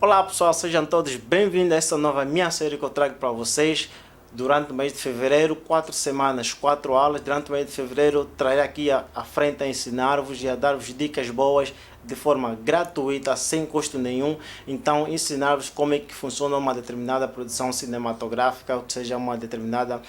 Olá pessoal, sejam todos bem-vindos a essa nova minha série que eu trago para vocês durante o mês de fevereiro, 4 semanas, 4 aulas. Durante o mês de fevereiro eu trarei aqui à frente a ensinar-vos e a dar-vos dicas boas de forma gratuita, sem custo nenhum. Então ensinar-vos como é que funciona uma determinada produção cinematográfica, ou seja, uma determinada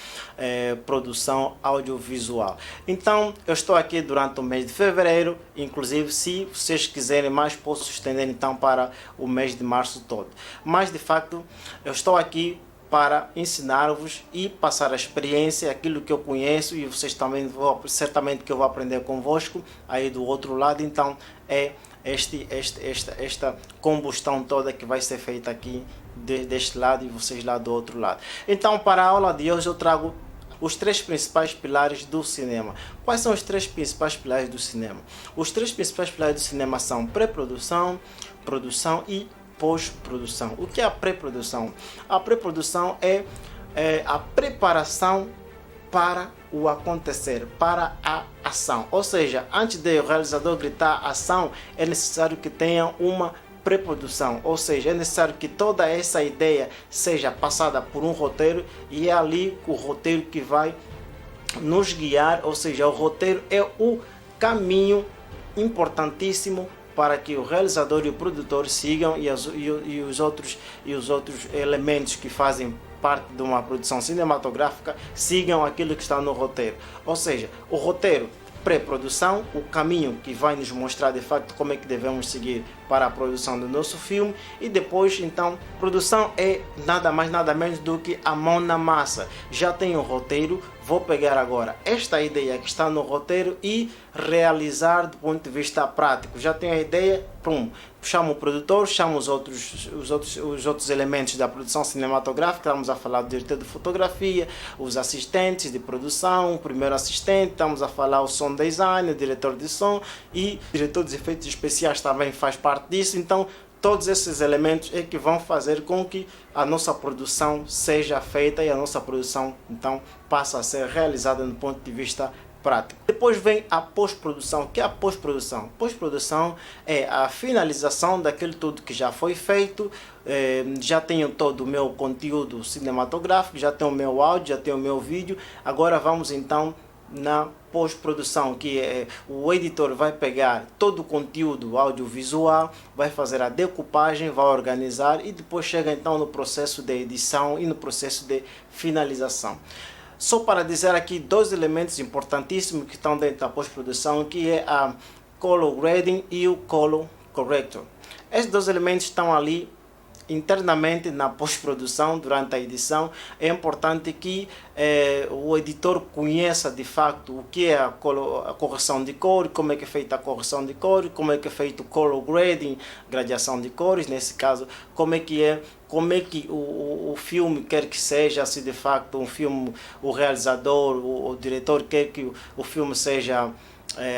produção audiovisual. Então eu estou aqui durante o mês de fevereiro, inclusive se vocês quiserem mais posso estender então para o mês de março todo. Mas de facto eu estou aqui para ensinar-vos e passar a experiência, aquilo que eu conheço, e vocês também certamente que eu vou aprender convosco aí do outro lado. Então é esta combustão toda que vai ser feita aqui deste lado e vocês lá do outro lado. Então para a aula de hoje eu trago os 3 principais pilares do cinema. Quais são os 3 principais pilares do cinema? Os 3 principais pilares do cinema são pré-produção, produção e pós-produção. O que é a pré-produção? A pré-produção é a preparação para o acontecer, para a ação. Ou seja, antes de o realizador gritar ação, é necessário que tenha uma pré-produção, ou seja, é necessário que toda essa ideia seja passada por um roteiro, e é ali o roteiro que vai nos guiar, ou seja, o roteiro é o caminho importantíssimo para que o realizador e o produtor sigam, e os outros elementos que fazem parte de uma produção cinematográfica sigam aquilo que está no roteiro. Ou seja, o roteiro, pré-produção, o caminho que vai nos mostrar de facto como é que devemos seguir para a produção do nosso filme, e depois então produção é nada mais nada menos do que a mão na massa. Já tenho o roteiro, vou pegar agora esta ideia que está no roteiro e realizar do ponto de vista prático. Já tenho a ideia, pum, chamo o produtor, chamo os outros elementos da produção cinematográfica. Estamos a falar do diretor de fotografia, os assistentes de produção, o primeiro assistente, estamos a falar o som design, o diretor de som, e o diretor de efeitos especiais também faz parte disso. Então todos esses elementos é que vão fazer com que a nossa produção seja feita, e a nossa produção então passa a ser realizada do ponto de vista prático. Depois vem a pós-produção. O que é a pós-produção? Pós-produção é a finalização daquilo tudo que já foi feito. Já tenho todo o meu conteúdo cinematográfico, já tenho o meu áudio, já tenho o meu vídeo. Agora vamos então na pós-produção, que o editor vai pegar todo o conteúdo audiovisual, vai fazer a decupagem, vai organizar, e depois chega então no processo de edição e no processo de finalização. Só para dizer aqui 2 elementos importantíssimos que estão dentro da pós-produção, que é a color grading e o color corrector. Esses 2 elementos estão ali internamente na pós-produção. Durante a edição é importante que o editor conheça de facto o que é a correção de cor, como é que é feita a correção de cor, como é que é feito o color grading, gradação de cores, nesse caso, como é que o filme quer que seja, se de facto um filme, o realizador, o diretor quer que o filme seja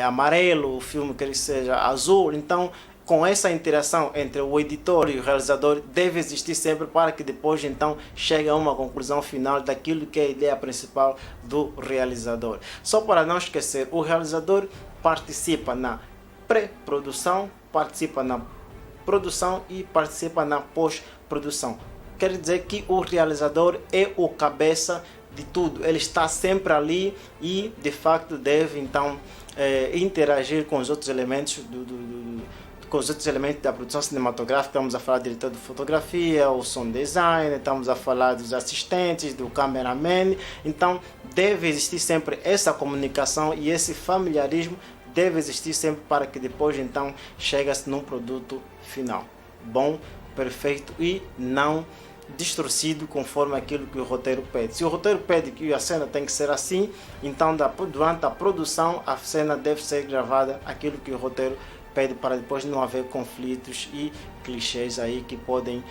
amarelo, o filme quer que seja azul. Então com essa interação entre o editor e o realizador deve existir sempre, para que depois então chegue a uma conclusão final daquilo que é a ideia principal do realizador. Só para não esquecer, o realizador participa na pré-produção, participa na produção e participa na pós-produção. Quer dizer que o realizador é o cabeça de tudo, ele está sempre ali e de facto deve então interagir com os outros elementos da produção cinematográfica. Estamos a falar do diretor de fotografia, o som design, estamos a falar dos assistentes, do cameraman. Então deve existir sempre essa comunicação, e esse familiarismo deve existir sempre, para que depois então chegue-se num produto final bom, perfeito e não distorcido conforme aquilo que o roteiro pede. Se o roteiro pede que a cena tem que ser assim, então durante a produção a cena deve ser gravada aquilo que o roteiro pede, para depois não haver conflitos e clichês aí que podem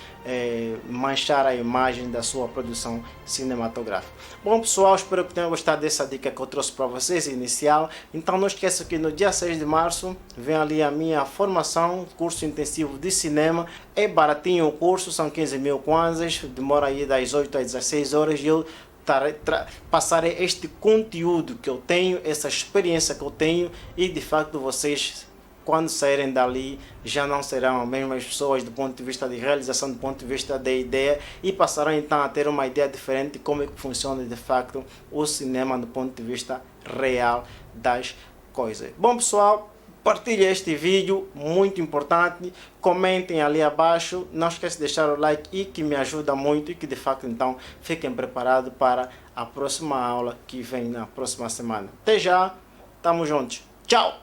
manchar a imagem da sua produção cinematográfica. Bom pessoal, espero que tenham gostado dessa dica que eu trouxe para vocês inicial. Então não esqueça que no dia 6 de março vem ali a minha formação, curso intensivo de cinema. É baratinho o curso, são 15 mil kwanzas, demora aí das 8 às 16 horas, e eu passarei este conteúdo que eu tenho, essa experiência que eu tenho, e de facto vocês quando saírem dali já não serão as mesmas pessoas do ponto de vista de realização, do ponto de vista da ideia, e passarão então a ter uma ideia diferente de como é que funciona de facto o cinema do ponto de vista real das coisas. Bom pessoal, partilhem este vídeo, muito importante, comentem ali abaixo, não esqueçam de deixar o like e que me ajuda muito e que de facto então fiquem preparados para a próxima aula que vem na próxima semana. Até já, tamo juntos, tchau!